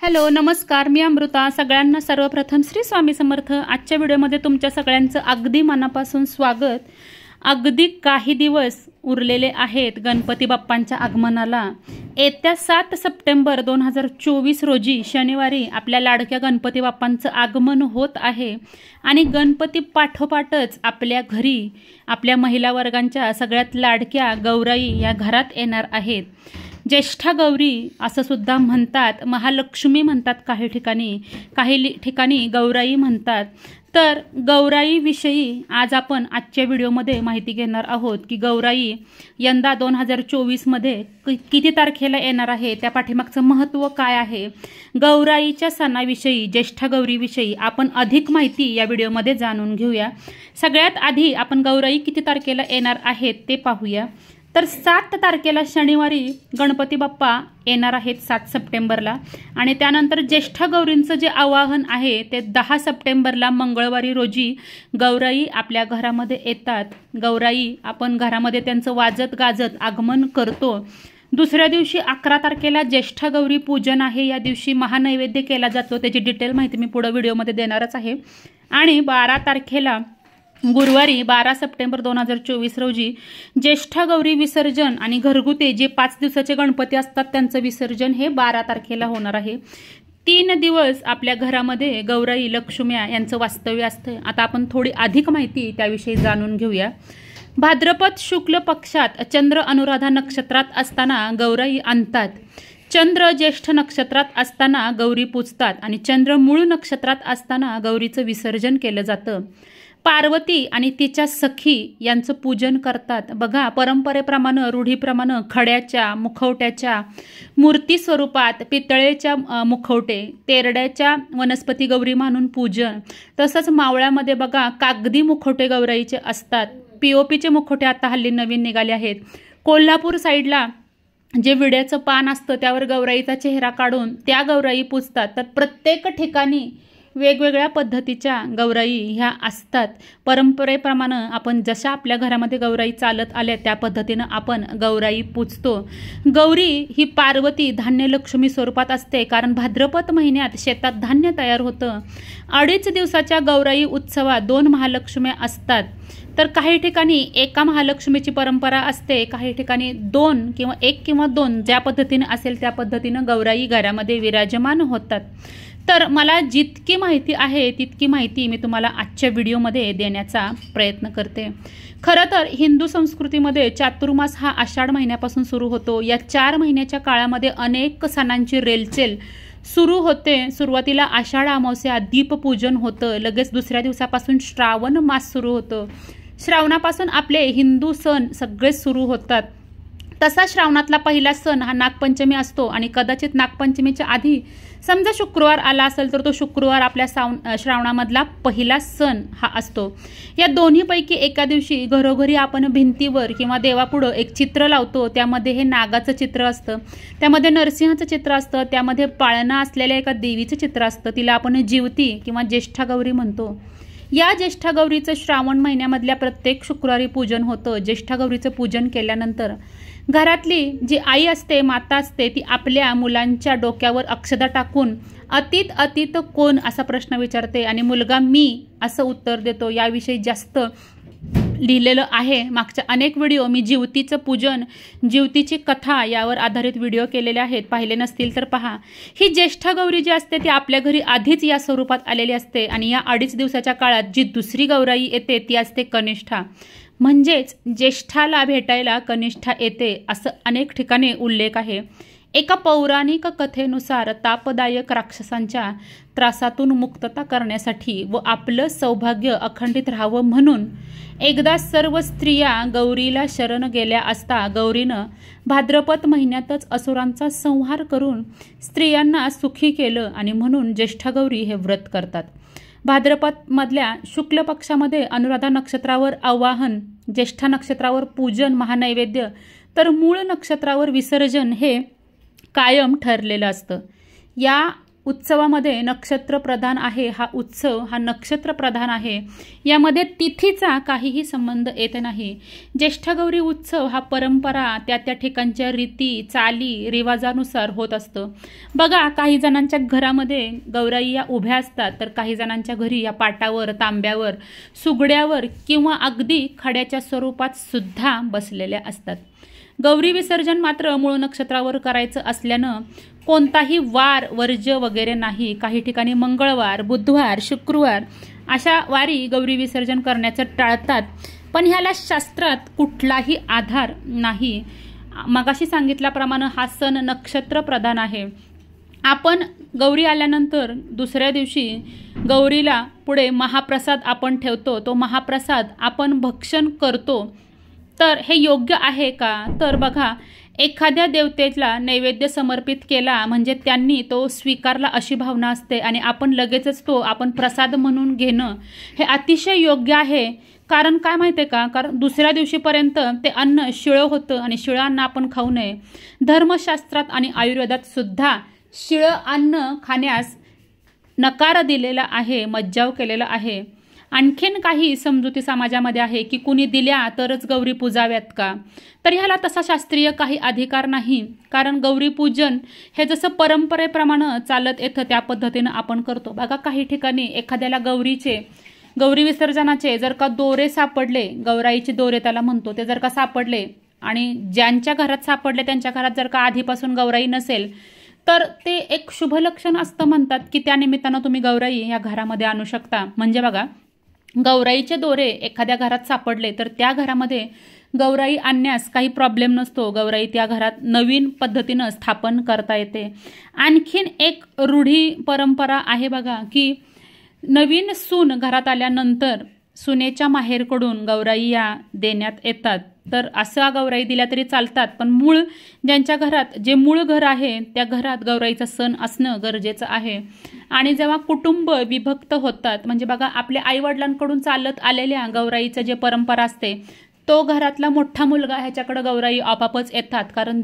Hello नमस्कार, मी अमृता. सगळ्यांना सर्वप्रथम श्री स्वामी समर्थ. आजच्या व्हिडिओमध्ये तुमच्या सगळ्यांचं अगदी मनापासून स्वागत. अगदी काही दिवस उरलेले आहेत गणपती बाप्पांच्या आगमनाला. येत्या 7 सप्टेंबर 2024 रोजी शनिवारी आपल्या लाडक्या गणपती बाप्पांचं आगमन होत आहे आणि गणपती पाठोपाठच आपल्या घरी आपल्या महिला वर्गांच्या सगळ्यात लाडक्या गौराई या घरात येणार आहेत. ज्येष्ठा गौरी असं सुद्धा म्हणतात, महालक्ष्मी म्हणतात काही ठिकाणी गौराई म्हणतात. तर गौराईविषयी आज आपण आजच्या व्हिडिओमध्ये माहिती घेणार आहोत की गौराई यंदा 2024मध्ये किती तारखेला येणार आहे, त्या पाठीमागचं महत्त्व काय आहे. गौराईच्या सणाविषयी, ज्येष्ठा गौरीविषयी आपण अधिक माहिती या व्हिडिओमध्ये जाणून घेऊया. सगळ्यात आधी आपण गौराई किती तारखेला येणार आहेत ते पाहूया. तर 7 तारखेला शनिवारी गणपती बाप्पा येणार आहेत 7 सप्टेंबरला आणि त्यानंतर ज्येष्ठा गौरींचं जे आवाहन आहे ते 10 सप्टेंबरला मंगळवारी रोजी गौराई आपल्या घरामध्ये येतात. गौराई आपण घरामध्ये त्यांचं वाजत गाजत आगमन करतो. दुसऱ्या दिवशी 11 तारखेला ज्येष्ठा गौरी पूजन आहे. या दिवशी महानैवेद्य केला जातो. त्याची डिटेल माहिती मी पुढे व्हिडिओमध्ये देणारच आहे. आणि 12 तारखेला गुरुवारी 12 सप्टेंबर 2024 रोजी ज्येष्ठा गौरी विसर्जन आणि घरगुती जे 5 दिवसाचे गणपती असतात त्यांचं विसर्जन हे 12 तारखेला होणार आहे. 3 दिवस आपल्या घरामध्ये गौराई लक्ष्म्या यांचं वास्तव्य असतं. आता आपण थोडी अधिक माहिती त्याविषयी जाणून घेऊया. भाद्रपद शुक्ल पक्षात चंद्र अनुराधा नक्षत्रात असताना गौराई आणतात. चंद्र ज्येष्ठ नक्षत्रात असताना गौरी पूजतात आणि चंद्र मूळ नक्षत्रात असताना गौरीचं विसर्जन केलं जातं. पार्वती आणि तिच्या सखी यांचं पूजन करतात. बघा, परंपरेप्रमाणे रूढीप्रमाणे खड्याच्या मुखवट्याच्या मूर्ती स्वरूपात पितळेच्या मुखवटे, तेरड्याच्या वनस्पती गौरी मानून पूजन, तसंच मावळ्यामध्ये बघा कागदी मुखवटे गौराईचे असतात. POPचे मुखवटे आता हल्ली नवीन निघाले आहेत. कोल्हापूर साईडला जे विड्याचं पान असतं त्यावर गौराईचा चेहरा काढून त्या गौराई पूजतात. तर प्रत्येक ठिकाणी वेगवेगळ्या पद्धतीच्या गौराई ह्या असतात. परंपरेप्रमाणे आपण जशा आपल्या घरामध्ये गौराई चालत आल्या त्या पद्धतीनं आपण गौराई पूजतो. गौरी ही पार्वती धान्य लक्ष्मी स्वरूपात असते, कारण भाद्रपद महिन्यात शेतात धान्य तयार होतं. 2.5 दिवसाच्या गौराई उत्सवात 2 महालक्ष्म्या असतात. तर काही ठिकाणी एका महालक्ष्मीची परंपरा असते, काही ठिकाणी 2 किंवा 1 किंवा 2 ज्या पद्धतीने असेल त्या पद्धतीनं गौराई घरामध्ये विराजमान होतात. तर मला जितकी माहिती आहे तितकी माहिती मी तुम्हाला आजच्या व्हिडिओमध्ये देण्याचा प्रयत्न करते. खरं तर हिंदू संस्कृतीमध्ये चातुर्मास हा आषाढ महिन्यापासून सुरू होतो. या 4 महिन्याच्या काळामध्ये अनेक सणांची रेलचेल सुरू होते. सुरुवातीला आषाढ अमावस्या दीपपूजन होतं. लगेच दुसऱ्या दिवसापासून श्रावण मास सुरू होतो. श्रावणापासून आपले हिंदू सण सगळे सुरू होतात. तसा श्रावणातला पहिला सण हा नागपंचमी असतो आणि कदाचित नागपंचमीच्या आधी समजा शुक्रवार आला असेल तर तो शुक्रवार आपल्या श्रावणामधला पहिला सण हा असतो. या दोन्हीपैकी एका दिवशी घरोघरी आपण भिंतीवर किंवा देवापुढं एक चित्र लावतो. त्यामध्ये हे नागाचं चित्र असतं, त्यामध्ये नरसिंहाचं चित्र असतं, त्यामध्ये पाळणा असलेल्या एका देवीचं चित्र असतं. तिला आपण जिवती किंवा ज्येष्ठा गौरी म्हणतो. या ज्येष्ठा गौरीचं श्रावण महिन्यामधल्या प्रत्येक शुक्रवारी पूजन होतं. ज्येष्ठा गौरीचं पूजन केल्यानंतर घरातली जी आई असते, माता असते, ती आपल्या मुलांच्या डोक्यावर अक्षदा टाकून अतीत कोण असा प्रश्न विचारते आणि मुलगा मी असं उत्तर देतो. याविषयी जास्त लिहिलेलं आहे. मागच्या अनेक व्हिडिओ मी जिवतीचं पूजन, जिवतीची कथा यावर आधारित व्हिडिओ केलेले आहेत. पाहिले नसतील तर पहा. ही ज्येष्ठा गौरी जी असते ती आपल्या घरी आधीच या स्वरूपात आलेली असते आणि या 2.5 दिवसाच्या काळात जी दुसरी गौराई येते ती असते कनिष्ठा. म्हणजेच ज्येष्ठाला भेटायला कनिष्ठा येते असं अनेक ठिकाणी उल्लेख आहे. एका पौराणिक कथेनुसार तापदायक राक्षसांच्या त्रासातून मुक्तता करण्यासाठी व आपलं सौभाग्य अखंडित राहावं म्हणून एकदा सर्व स्त्रिया गौरीला शरण गेल्या असता गौरीनं भाद्रपद महिन्यातच असुरांचा संहार करून स्त्रियांना सुखी केलं आणि म्हणून ज्येष्ठा गौरी हे व्रत करतात. भाद्रपदमधल्या शुक्ल पक्षामध्ये अनुराधा नक्षत्रावर आवाहन, ज्येष्ठा नक्षत्रावर पूजन महानैवेद्य, तर मूळ नक्षत्रावर विसर्जन हे कायम ठरलेलं असतं. या उत्सवामध्ये नक्षत्र प्रधान आहे, हा उत्सव हा नक्षत्र प्रधान आहे, यामध्ये तिथीचा काहीही संबंध येत नाही। ज्येष्ठ गौरी उत्सव हा परंपरा त्या ठिकाणच्या रीती चाली रिवाजानुसार होत असतं। बघा, काही जणांच्या घरामध्ये गौराई या उभ्या असतात, तर काही जणांच्या घरी या पाटावर, तांब्यावर, सुगड्यावर किंवा अगदी खड्याच्या स्वरूपात सुद्धा बसलेल्या असतात। गौरी विसर्जन मात्र मूळ नक्षत्रावर करायचं असल्यानं कोणताही वार वर्ज्य वगैरे नाही। काही ठिकाणी मंगळवार, बुधवार, शुक्रवार अशा वारी गौरी विसर्जन करण्याचं टाळतात, पण ह्याला शास्त्रात कुठलाही आधार नाही। मगाशी सांगितल्याप्रमाणे हा सण नक्षत्र प्रधान आहे। आपण गौरी आल्यानंतर दुसऱ्या दिवशी गौरीला पुढे महाप्रसाद आपण ठेवतो, तो महाप्रसाद आपण भक्षण करतो, तर हे योग्य आहे का? तर बघा, एखाद्या देवतेला नैवेद्य समर्पित केला म्हणजे त्यांनी तो स्वीकारला अशी भावना असते आणि आपण लगेचच तो आपण प्रसाद म्हणून घेणं हे अतिशय योग्य आहे। कारण काय माहिती आहे का, कारण दुसऱ्या दिवशीपर्यंत ते अन्न शिळं होतं आणि शिळं अन्न आपण खाऊ नये। धर्मशास्त्रात आणि आयुर्वेदात सुद्धा शिळं अन्न खाण्यास नकार दिलेला आहे, मज्जाव केलेला आहे। आणखीन काही समजुती समाजामध्ये आहे की कुणी दिल्या तरच गौरी पूजाव्यात का, तर ह्याला तसा शास्त्रीय काही अधिकार नाही। कारण गौरी पूजन हे जसं परंपरेप्रमाणे चालत येतं त्या पद्धतीनं आपण करतो। बघा, काही ठिकाणी एखाद्याला गौरी विसर्जनाचे जर का दोरे सापडले, गौराईचे दोरे त्याला म्हणतो, ते जर का सापडले आणि ज्यांच्या घरात सापडले त्यांच्या घरात जर का आधीपासून गौराई नसेल, तर ते एक शुभ लक्षण असतं म्हणतात की त्या निमित्तानं तुम्ही गौराई ह्या घरामध्ये आणू शकता। म्हणजे बघा, गौराईचे दोरे एखाद्या घरात सापडले तर त्या घरामध्ये गौराई आणण्यास काही प्रॉब्लेम नसतो, गौराई त्या घरात नवीन पद्धतीनं स्थापन करता येते। आणखीन एक रूढी परंपरा आहे बघा, की नवीन सून घरात आल्यानंतर सुनेच्या माहेरकडून गौराई या देण्यात येतात, तर असा गौराई दिल्या तरी चालतात, पण मूळ ज्यांच्या घरात जे मूळ घर आहे त्या घरात गौराईचा सण असणं गरजेचं आहे। आणि जेव्हा कुटुंब विभक्त होतात, म्हणजे बघा, आपल्या आईवडिलांकडून चालत आलेल्या गौराईचं जे परंपरा असते, तो घरातला मोठा मुलगा ह्याच्याकडे गौराई आपापच येतात, कारण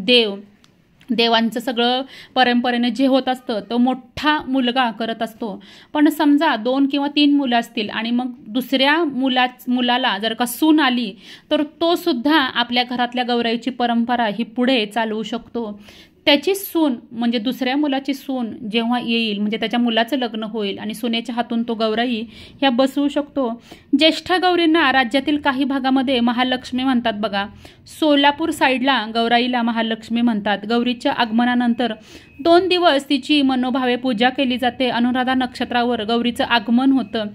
देवांचं सगळं परंपरेने जे होत असतं तो मोठा मुलगा करत असतो। पण समजा 2 किंवा 3 मुलं असतील आणि मग दुसऱ्या मुलाला जर का सून आली, तर तो सुद्धा आपल्या घरातल्या गौराईची परंपरा ही पुढे चालवू शकतो। त्याची सून म्हणजे दुसऱ्या मुलाची सून जेव्हा येईल, म्हणजे त्याच्या मुलाचं लग्न होईल आणि सुनेच्या हातून तो गौराई ह्या बसवू शकतो। ज्येष्ठ गौरींना राज्यातील काही भागामध्ये महालक्ष्मी म्हणतात बघा, सोलापूर साईडला गौराईला महालक्ष्मी म्हणतात। गौरीच्या आगमनानंतर 2 दिवस तिची मनोभावे पूजा केली जाते। अनुराधा नक्षत्रावर गौरीचं आगमन होतं,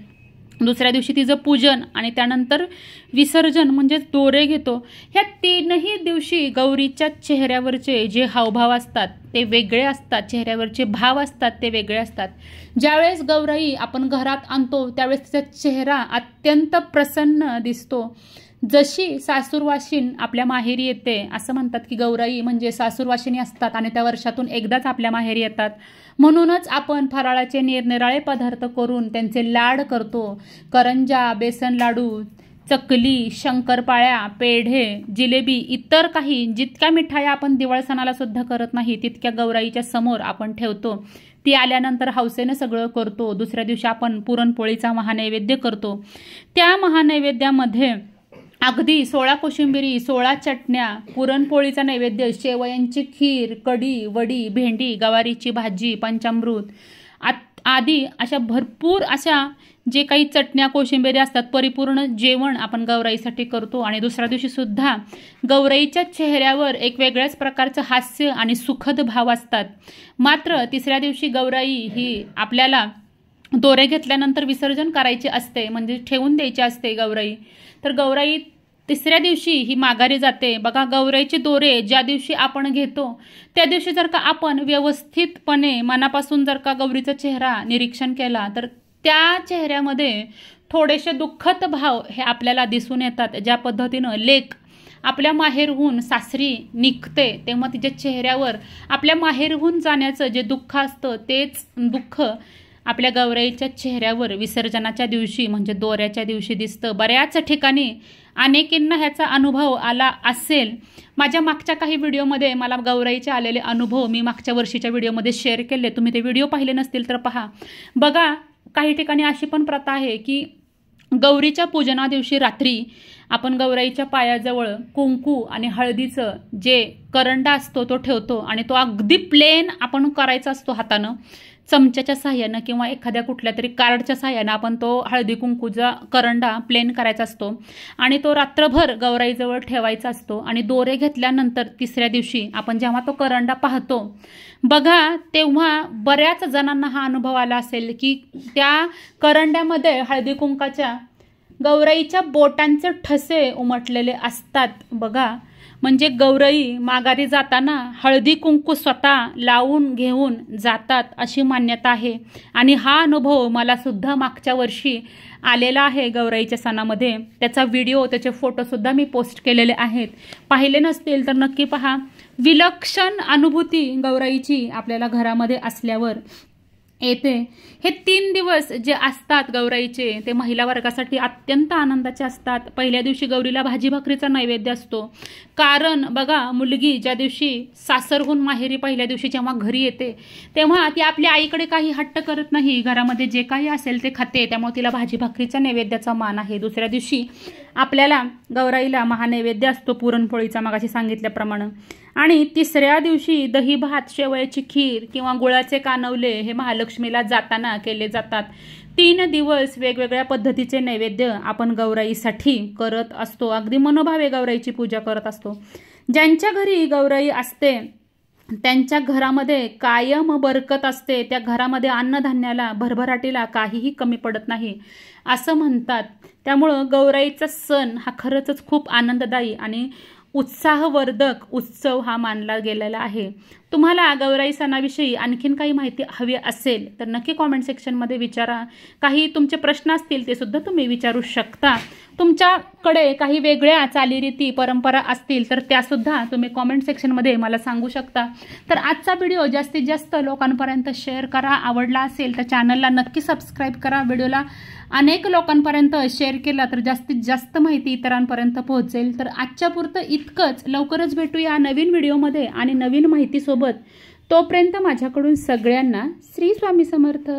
दुसऱ्या दिवशी तिचं पूजन आणि त्यानंतर विसर्जन म्हणजे दोरे घेतो। ह्या 3ही दिवशी गौरीच्या चेहऱ्यावरचे जे हावभाव असतात ते वेगळे असतात, चेहऱ्यावरचे भाव असतात ते वेगळे असतात। ज्यावेळेस गौराई आपण घरात आणतो त्यावेळेस तिचा चेहरा अत्यंत प्रसन्न दिसतो। जशी सासूरवाशीन आपल्या माहेरी येते, असं म्हणतात की गौराई म्हणजे सासूरवाशिनी असतात आणि त्या वर्षातून एकदाच आपल्या माहेरी येतात, म्हणूनच आपण फराळाचे निरनिराळे पदार्थ करून त्यांचे लाड करतो। करंजा, बेसन लाडू, चकली, शंकरपाळ्या, पेढे, जिलेबी, इतर काही जितक्या मिठाया आपण दिवाळ सणाला सुद्धा करत नाही तितक्या गौराईच्या समोर आपण ठेवतो। ती आल्यानंतर हौसेने सगळं करतो। दुसऱ्या दिवशी आपण पुरणपोळीचा महानैवेद्य करतो। त्या महानैवेद्यामध्ये अगदी 16 कोशिंबिरी, 16 चटण्या, पुरणपोळीचा नैवेद्य, शेवयांची खीर, कढी, वडी, भेंडी, गवारीची भाजी, पंचामृत आदी अशा भरपूर अशा जे काही चटण्या कोशिंबिरी असतात, परिपूर्ण जेवण आपण गौराईसाठी करतो। आणि दुसऱ्या दिवशी सुद्धा गौराईच्या चेहऱ्यावर एक वेगळ्याच प्रकारचं हास्य आणि सुखद भाव असतात। मात्र तिसऱ्या दिवशी गौराई ही आपल्याला दोरे घेतल्यानंतर विसर्जन करायचे असते, म्हणजे ठेवून द्यायची असते गौराई, तर गौराई तिसऱ्या दिवशी ही माघारी जाते। बघा, गौराईचे दोरे ज्या दिवशी आपण घेतो त्या दिवशी जर का आपण व्यवस्थितपणे मनापासून जर का गौरीचा चेहरा निरीक्षण केला तर त्या चेहऱ्यामध्ये थोडेसे दुःखद भाव हे आपल्याला दिसून येतात। ज्या पद्धतीनं लेक आपल्या माहेरहून सासरी निघते तेव्हा तिच्या चेहऱ्यावर आपल्या माहेरहून जाण्याचं जे दुःख असतं तेच दुःख आपल्या गौराईच्या चेहऱ्यावर विसर्जनाच्या दिवशी म्हणजे दोऱ्याच्या दिवशी दिसतं। बऱ्याच ठिकाणी अनेकींना ह्याचा अनुभव आला असेल। माझ्या मागच्या काही व्हिडिओमध्ये मला गौराईचे आलेले अनुभव मी मागच्या वर्षीच्या व्हिडिओमध्ये शेअर केले, तुम्ही ते व्हिडिओ पाहिले नसतील तर पहा। बघा, काही ठिकाणी अशी पण प्रथा आहे की गौरीच्या पूजना दिवशी रात्री आपण गौराईच्या पायाजवळ कुंकू आणि हळदीचं जे करंडा असतो तो ठेवतो आणि तो अगदी प्लेन आपण करायचा असतो हातानं, चमच्याच्या साह्यानं किंवा एखाद्या कुठल्या तरी कार्डच्या साह्यानं आपण तो हळदी कुंकूचा करंडा प्लेन करायचा असतो आणि तो रात्रभर गौराईजवळ ठेवायचा असतो। आणि दोरे घेतल्यानंतर तिसऱ्या दिवशी आपण जेव्हा तो करंडा पाहतो बघा, तेव्हा बऱ्याच जणांना हा अनुभव आला असेल की त्या करंड्यामध्ये हळदी कुंकाच्या गौराईच्या बोटांचे ठसे उमटलेले असतात बघा। म्हणजे गौराई माघारी जाताना हळदी कुंकू स्वतः लावून घेऊन जातात अशी मान्यता आहे। आणि हा अनुभव मला सुद्धा मागच्या वर्षी आलेला आहे गौराईच्या सणामध्ये। त्याचा व्हिडिओ, त्याचे फोटोसुद्धा मी पोस्ट केलेले आहेत, पाहिले नसतील तर नक्की पहा। विलक्षण अनुभूती गौराईची आपल्याला घरामध्ये असल्यावर येते। हे 3 दिवस जे असतात गौराईचे ते महिला वर्गासाठी अत्यंत आनंदाचे असतात। पहिल्या दिवशी गौरीला भाजी भाकरीचा नैवेद्य असतो, कारण बघा, मुलगी ज्या दिवशी सासरहून माहेरी पहिल्या दिवशी जेव्हा घरी येते तेव्हा ती आपल्या आईकडे काही हट्ट करत नाही, घरामध्ये जे काही असेल ते खाते, त्यामुळे तिला भाजी भाकरीचा नैवेद्याचा मान आहे। दुसऱ्या दिवशी आपल्याला गौराईला महानैवेद्य असतो पुरणपोळीचा मगाशी सांगितल्याप्रमाणे। आणि तिसऱ्या दिवशी दही भात, शेवयाची खीर किंवा गुळाचे कानवले हे महालक्ष्मीला जाताना केले जातात। 3 दिवस वेगवेगळ्या पद्धतीचे नैवेद्य आपण गौराईसाठी करत असतो, अगदी मनोभावे गौराईची पूजा करत असतो। ज्यांच्या घरी गौराई असते त्यांच्या घरामध्ये कायम बरकत असते, त्या घरामध्ये अन्नधान्याला, भरभराटीला काहीही कमी पडत नाही असं म्हणतात। त्यामुळं गौराईचा सण हा खरंच खूप आनंददायी आणि उत्साहवर्धक उत्सव हा मानला गेलेला आहे। तुम्हाला गौराई सणाविषयी आणखीन काही माहिती हवी असेल तर नक्की कॉमेंट सेक्शनमध्ये विचारा। काही तुमचे प्रश्न असतील ते सुद्धा तुम्ही विचारू शकता। तुमच्याकडे काही वेगळ्या चालीरीती, परंपरा असतील तर त्यासुद्धा तुम्ही कॉमेंट सेक्शनमध्ये मला सांगू शकता। तर आजचा व्हिडिओ जास्तीत जास्त लोकांपर्यंत शेअर करा। आवडला असेल तर चॅनलला नक्की सबस्क्राईब करा। व्हिडिओला अनेक लोकांपर्यंत शेअर केला तर जास्तीत जास्त माहिती इतरांपर्यंत पोहोचेल। तर आजच्या पुरतं इतकंच। लवकरच भेटूया नवीन व्हिडिओमध्ये आणि नवीन माहितीसोबत। तोपर्यंत माझ्याकडून सगळ्यांना श्री स्वामी समर्थ।